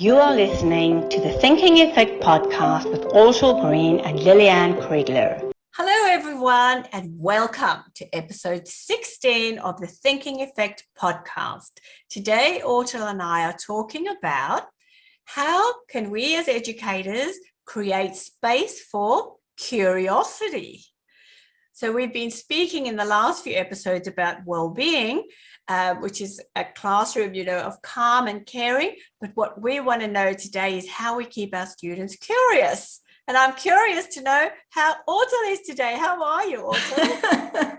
You are listening to the Thinking Effect podcast with Orshel Green and Lillian Kriegler. Hello, everyone, and welcome to episode 16 of the Thinking Effect podcast. Today, Orshel and I are talking about how can we as educators create space for curiosity. So we've been speaking in the last few episodes about well-being, which is a classroom, of calm and caring. But what we want to know today is how we keep our students curious. And I'm curious to know how Orshel is today. How are you, Orshel?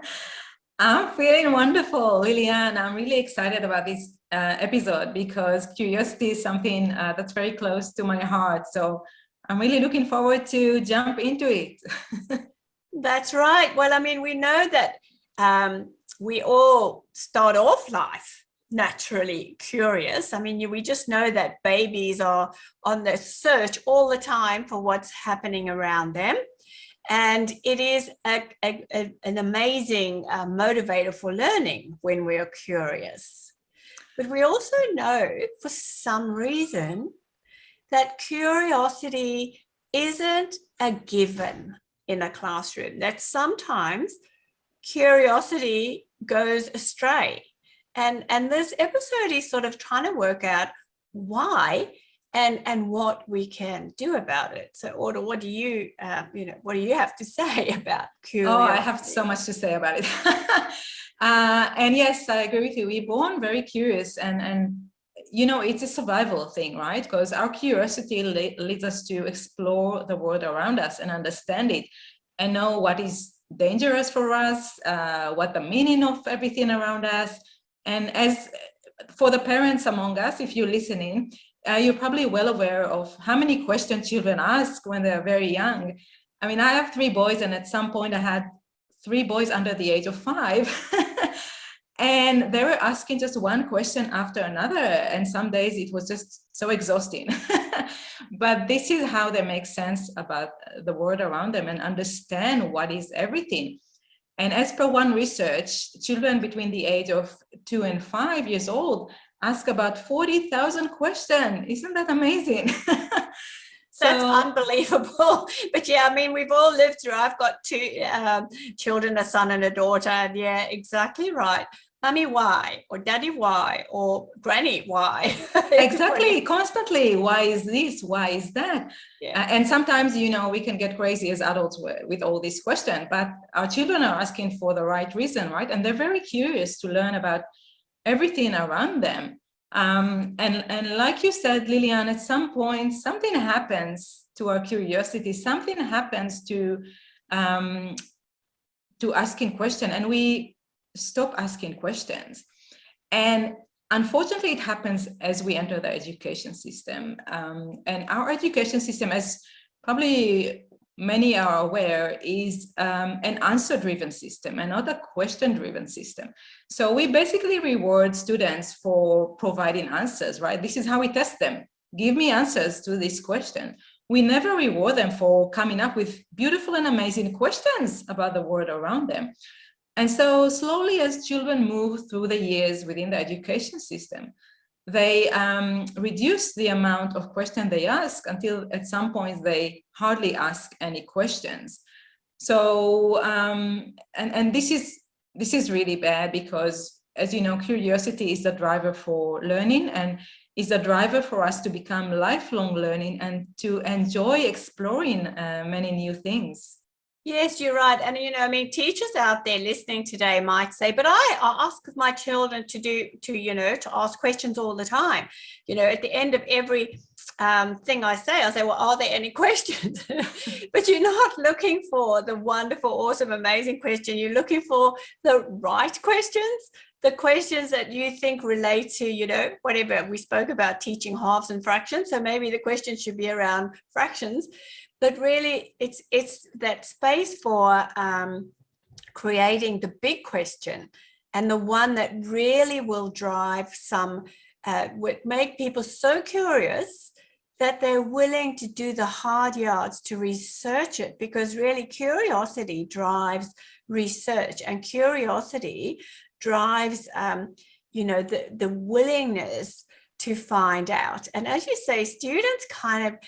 I'm feeling wonderful, Lillian. I'm really excited about this episode because curiosity is something that's very close to my heart. So I'm really looking forward to jump into it. That's right. Well, we know that we all start off life naturally curious. We just know that babies are on the search all the time for what's happening around them. And it is an amazing motivator for learning when we are curious. But we also know for some reason that curiosity isn't a given in a classroom, that sometimes curiosity goes astray. And this episode is sort of trying to work out why and what we can do about it. So, Orshel, what do you have to say about curiosity? Oh, I have so much to say about it. And yes, I agree with you. We're born very curious, and it's a survival thing, right? Because our curiosity leads us to explore the world around us and understand it and know what is dangerous for us, what the meaning of everything around us. And as for the parents among us, if you're listening, you're probably well aware of how many questions children ask when they're very young. I have 3 boys, and at some point I had 3 boys under the age of 5. And they were asking just one question after another. And some days it was just so exhausting. But this is how they make sense about the world around them and understand what is everything. And as per one research, children between the age of 2 and 5 years old ask about 40,000 questions. Isn't that amazing? That's unbelievable. But yeah, we've all lived through. I've got 2 children, a son and a daughter. And yeah, exactly right. Mummy, why? Or Daddy, why? Or Granny, why? Exactly, constantly. Why is this? Why is that? Yeah. And sometimes, we can get crazy as adults with all these questions, but our children are asking for the right reason, right? And they're very curious to learn about everything around them. And like you said, Lillian, at some point, something happens to our curiosity. Something happens to asking questions, and we stop asking questions. And unfortunately, it happens as we enter the education system. And our education system, as probably many are aware, is an answer-driven system and not a question-driven system. So we basically reward students for providing answers, right? This is how we test them. Give me answers to this question. We never reward them for coming up with beautiful and amazing questions about the world around them. And so slowly, as children move through the years within the education system, they reduce the amount of questions they ask until at some point they hardly ask any questions. So, and this is really bad because, as you know, curiosity is the driver for learning and is the driver for us to become lifelong learning and to enjoy exploring many new things. Yes, you're right. And, teachers out there listening today might say, but I ask my children to ask questions all the time. At the end of every thing I say, well, are there any questions? But you're not looking for the wonderful, awesome, amazing question. You're looking for the right questions, the questions that you think relate to, whatever we spoke about, teaching halves and fractions. So maybe the question should be around fractions. But really, it's that space for creating the big question and the one that really will drive would make people so curious that they're willing to do the hard yards to research it, because really curiosity drives research, and curiosity drives, the willingness to find out. And as you say, students kind of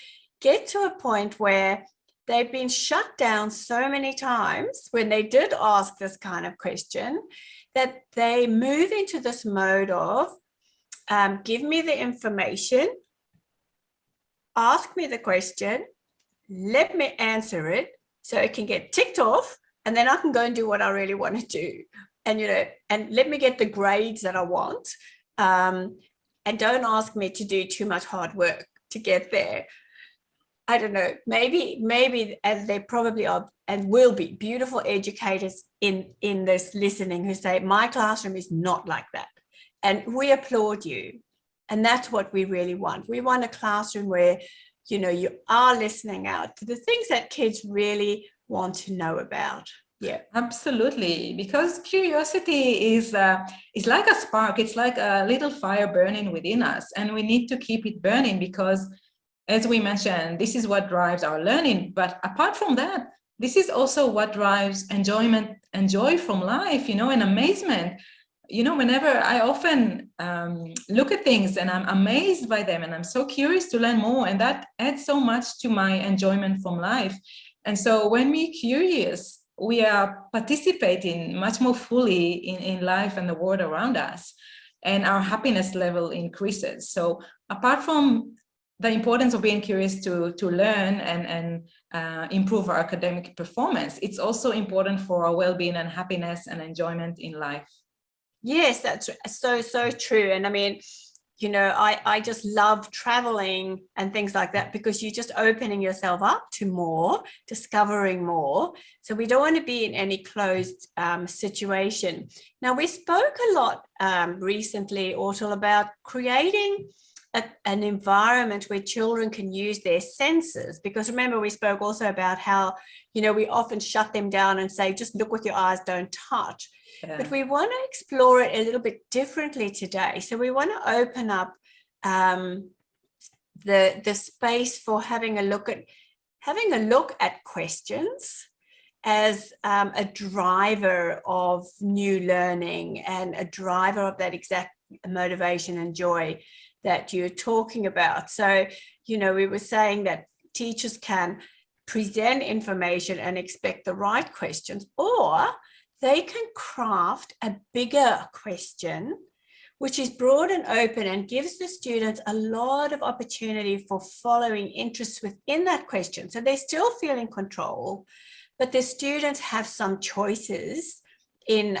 get to a point where they've been shut down so many times when they did ask this kind of question that they move into this mode of give me the information, ask me the question, let me answer it so it can get ticked off, and then I can go and do what I really want to do. And, and let me get the grades that I want. And don't ask me to do too much hard work to get there. I don't know, maybe, and there probably are and will be beautiful educators in this listening who say, my classroom is not like that. And we applaud you. And that's what we really want. We want a classroom where, you are listening out to the things that kids really want to know about. Yeah, absolutely. Because curiosity is like a spark. It's like a little fire burning within us, and we need to keep it burning because, as we mentioned, this is what drives our learning. But apart from that, this is also what drives enjoyment and joy from life, and amazement. Whenever I often look at things and I'm amazed by them and I'm so curious to learn more, and that adds so much to my enjoyment from life. And so when we're curious, we are participating much more fully in life and the world around us, and our happiness level increases. So apart from the importance of being curious to learn and improve our academic performance, it's also important for our well-being and happiness and enjoyment in life. Yes, that's so true. And I mean, I just love traveling and things like that because you're just opening yourself up to more, discovering more. So we don't want to be in any closed situation. Now, we spoke a lot recently, Ortal, about creating an environment where children can use their senses, because remember we spoke also about how we often shut them down and say just look with your eyes, don't touch. Yeah. But we want to explore it a little bit differently today. So we want to open up the space for having a look at questions as a driver of new learning and a driver of that exact motivation and joy that you're talking about. So, we were saying that teachers can present information and expect the right questions, or they can craft a bigger question, which is broad and open and gives the students a lot of opportunity for following interests within that question. So they still feel in control, but the students have some choices in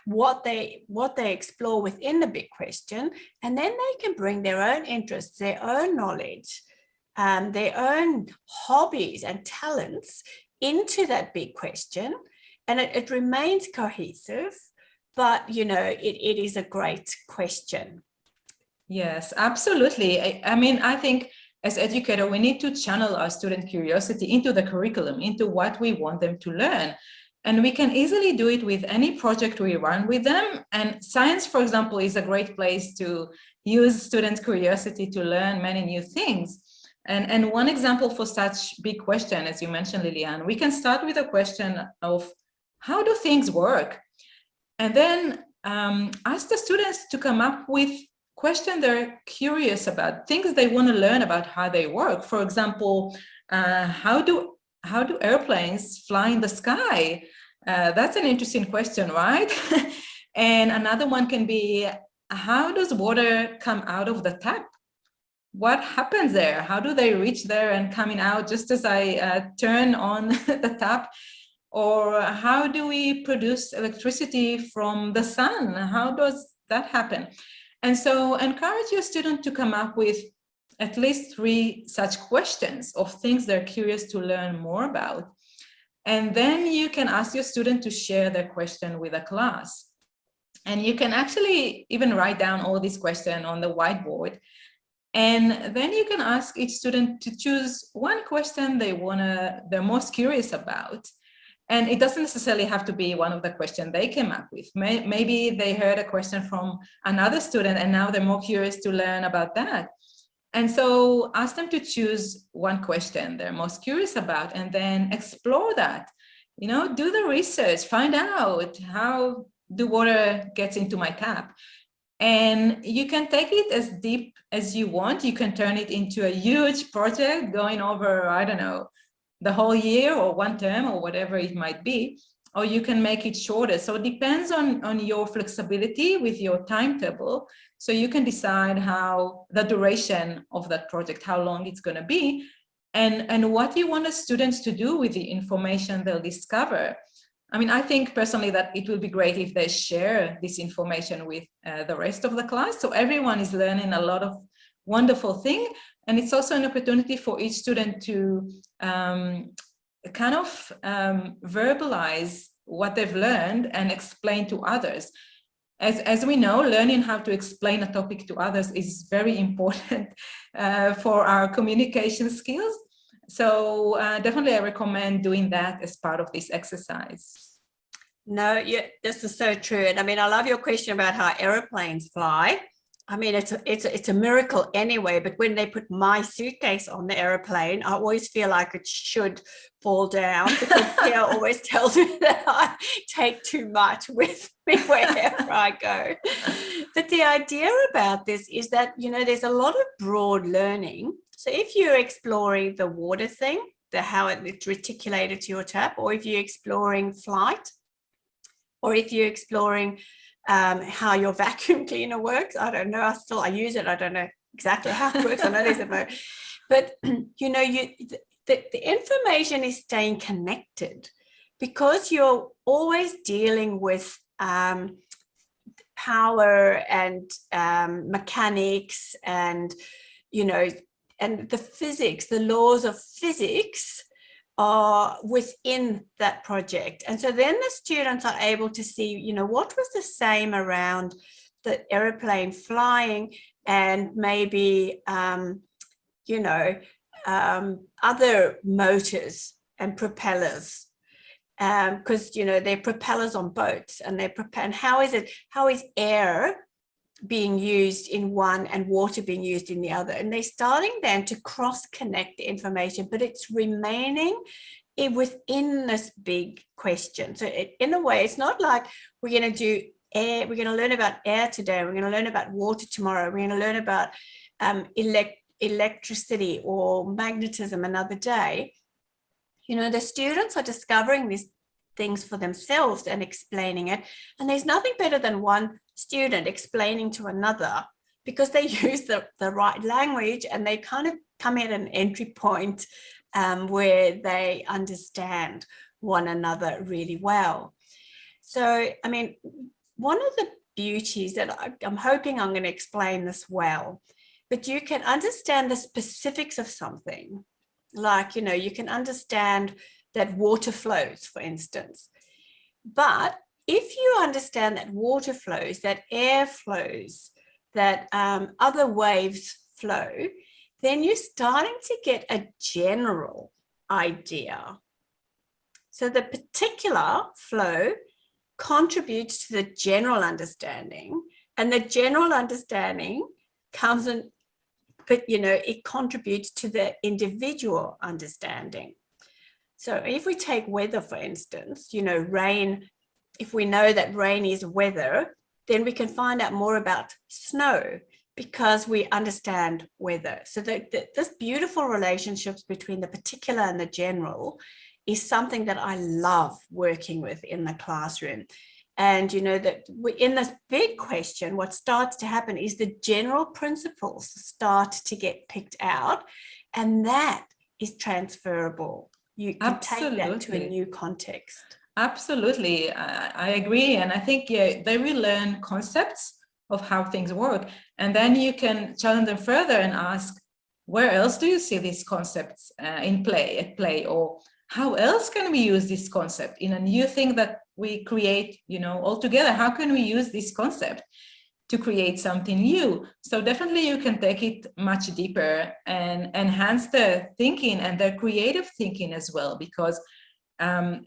what they explore within the big question, and then they can bring their own interests, their own knowledge, their own hobbies and talents into that big question, and it remains cohesive, but it is a great question. Yes, absolutely. I mean, I think as educator, we need to channel our student curiosity into the curriculum, into what we want them to learn. And we can easily do it with any project we run with them. And science, for example, is a great place to use student curiosity to learn many new things. And one example for such big question, as you mentioned, Lilian, we can start with a question of how do things work? And then ask the students to come up with questions they're curious about, things they want to learn about how they work. For example, how do airplanes fly in the sky? That's an interesting question, right? And another one can be, how does water come out of the tap? What happens there? How do they reach there and coming out just as I turn on the tap? Or how do we produce electricity from the sun? How does that happen? And so encourage your student to come up with at least 3 such questions of things they're curious to learn more about. And then you can ask your student to share their question with a class. And you can actually even write down all these questions on the whiteboard. And then you can ask each student to choose one question they're most curious about. And it doesn't necessarily have to be one of the questions they came up with. Maybe they heard a question from another student and now they're more curious to learn about that. And so ask them to choose one question they're most curious about and then explore that. Do the research, find out how the water gets into my tap. And you can take it as deep as you want. You can turn it into a huge project going over, I don't know, the whole year or one term or whatever it might be, or you can make it shorter. So it depends on your flexibility with your timetable. So you can decide how the duration of that project, how long it's going to be, and what you want the students to do with the information they'll discover. I mean, I think personally that it will be great if they share this information with the rest of the class. So everyone is learning a lot of wonderful things. And it's also an opportunity for each student to verbalize what they've learned and explain to others. As we know, learning how to explain a topic to others is very important for our communication skills. So definitely I recommend doing that as part of this exercise. No, yeah, this is so true. And I mean, I love your question about how airplanes fly. I mean, it's a miracle anyway, but when they put my suitcase on the airplane, I always feel like it should fall down, because Pierre always tells me that I take too much with me wherever I go. But the idea about this is that, you know, there's a lot of broad learning. So if you're exploring the water thing, how it's reticulated to your tap, or if you're exploring flight, or if you're exploring how your vacuum cleaner works. I don't know. I use it. I don't know exactly how it works. I know there's a mode, but you know, the information is staying connected, because you're always dealing with power and mechanics, and you know, and the physics, the laws of physics are within that project. And so then the students are able to see, you know, what was the same around the airplane flying, and maybe, you know, other motors and propellers, because, you know, they're propellers on boats, and and how is air being used in one and water being used in the other. And they're starting then to cross-connect the information, but it's remaining within this big question. So in a way, it's not like we're going to do air, we're going to learn about air today, we're going to learn about water tomorrow, we're going to learn about electricity or magnetism another day. You know, the students are discovering these things for themselves and explaining it. And there's nothing better than one student explaining to another, because they use the right language, and they kind of come at an entry point where they understand one another really well. So, I mean, one of the beauties that I'm hoping I'm going to explain this well, but you can understand the specifics of something. Like, you know, you can understand that water flows, for instance. But if you understand that water flows, that air flows, that other waves flow, then you're starting to get a general idea. So the particular flow contributes to the general understanding, and the general understanding comes in, but, you know, it contributes to the individual understanding. So if we take weather, for instance, you know, rain, if we know that rain is weather, then we can find out more about snow, because we understand weather. So this beautiful relationships between the particular and the general is something that I love working with in the classroom. And, you know, that in this big question, what starts to happen is the general principles start to get picked out, and that is transferable. You can take that to a new context. Absolutely. I agree. And I think they will learn concepts of how things work. And then you can challenge them further and ask, where else do you see these concepts at play? Or how else can we use this concept in a new thing that we create, you know, all together? How can we use this concept to create something new? So definitely you can take it much deeper and enhance their thinking and their creative thinking as well, because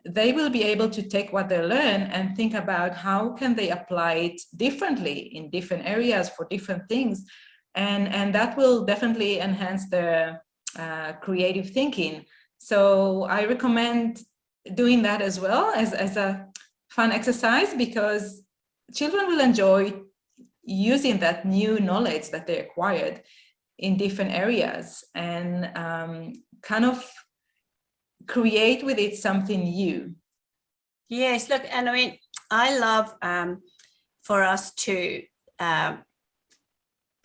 they will be able to take what they learn and think about how can they apply it differently in different areas for different things. And that will definitely enhance their creative thinking. So I recommend doing that as well as a fun exercise, because children will enjoy using that new knowledge that they acquired in different areas and kind of create with it something new. Yes, look, and I mean, I love for us to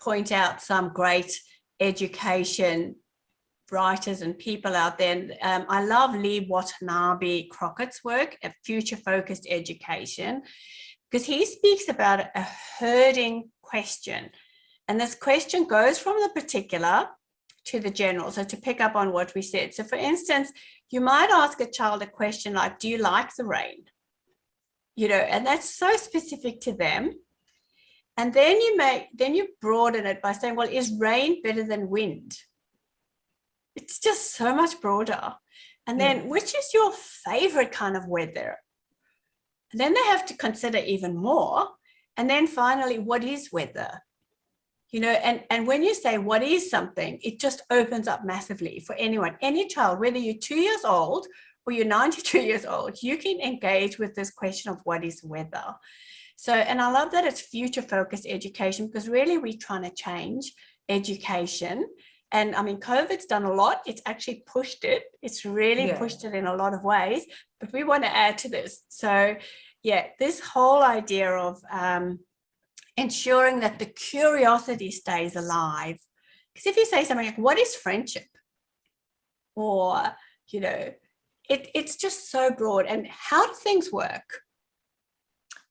point out some great education writers and people out there. I love Lee Watanabe Crockett's work at Future Focused Education, because he speaks about a herding question. And this question goes from the particular to the general. So to pick up on what we said. So for instance, you might ask a child a question like, do you like the rain? You know, and that's so specific to them. And then you broaden it by saying, well, is rain better than wind? It's just so much broader. And then which is your favorite kind of weather? And then they have to consider even more. And then finally, what is weather? You know, and when you say what is something, it just opens up massively for anyone, any child, whether you're 2 years old or you're 92 years old, you can engage with this question of what is weather. So, and I love that it's future focused education, because really we're trying to change education. And I mean, COVID's done a lot. It's actually pushed it. It's really pushed it in a lot of ways, but we want to add to this. So yeah, this whole idea of ensuring that the curiosity stays alive. Because if you say something like, what is friendship? Or, you know, it's just so broad. And how do things work?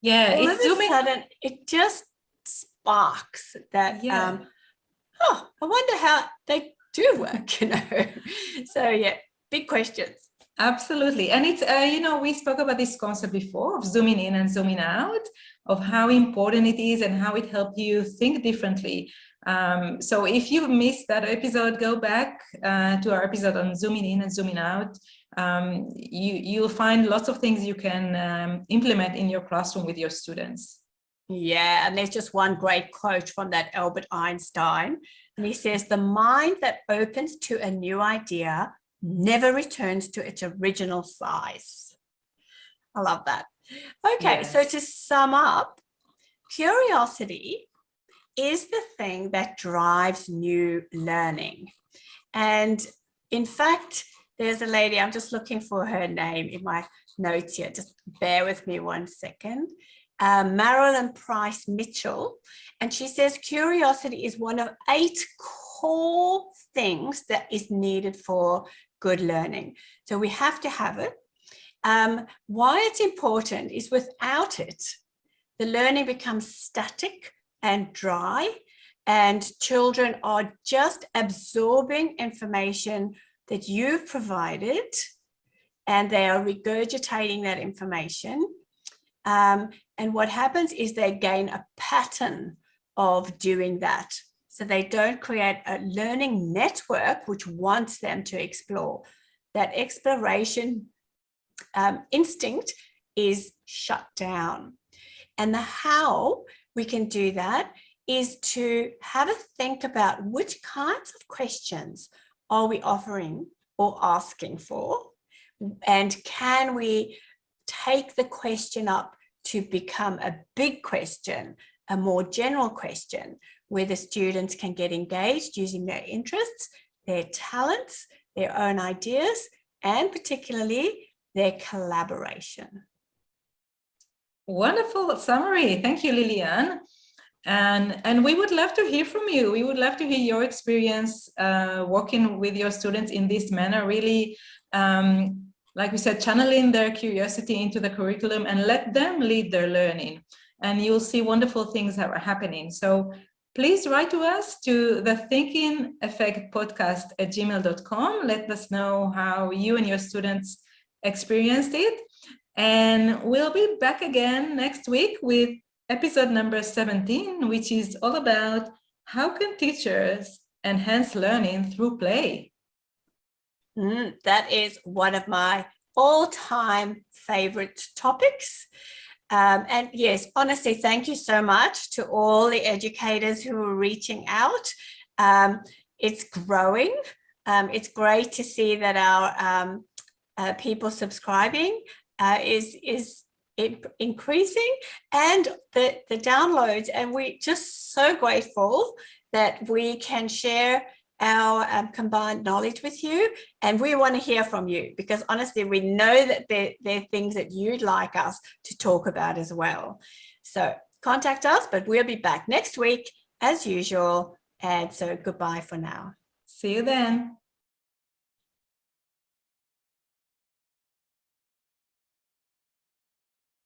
Yeah, all of a sudden, it just sparks that, oh, I wonder how they do work, you know. So yeah, big questions. Absolutely. And it's, you know, we spoke about this concept before of zooming in and zooming out, of how important it is and how it helped you think differently. So if you missed that episode, go back to our episode on zooming in and zooming out. You'll find lots of things you can implement in your classroom with your students. Yeah, and there's just one great quote from that Albert Einstein. And he says, the mind that opens to a new idea never returns to its original size. I love that. Okay, so to sum up, curiosity is the thing that drives new learning. And in fact, there's a lady, I'm just looking for her name in my notes here. Just bear with me 1 second. Marilyn Price Mitchell. And she says, curiosity is one of 8 core things that is needed for good learning. So we have to have it. Why it's important is without it, the learning becomes static and dry, and children are just absorbing information that you've provided, and they are regurgitating that information. And what happens is they gain a pattern of doing that. So they don't create a learning network which wants them to explore. That exploration instinct is shut down. And the how we can do that is to have a think about which kinds of questions are we offering or asking for, and can we take the question up to become a big question, a more general question, where the students can get engaged using their interests, their talents, their own ideas, and particularly their collaboration. Wonderful summary. Thank you, Lilian. And we would love to hear from you. We would love to hear your experience working with your students in this manner, really, like we said, channeling their curiosity into the curriculum and let them lead their learning. And you'll see wonderful things that are happening. So please write to us to the Thinking Effect Podcast at gmail.com. Let us know how you and your students experienced it. And we'll be back again next week with episode number 17, which is all about how can teachers enhance learning through play. That is one of my all-time favorite topics. And yes, honestly, thank you so much to all the educators who are reaching out. It's growing. It's great to see that our people subscribing is increasing, and the downloads. And we're just so grateful that we can share our combined knowledge with you. And we want to hear from you, because honestly, we know that there are things that you'd like us to talk about as well. So contact us, but we'll be back next week as usual. And so goodbye for now. See you then.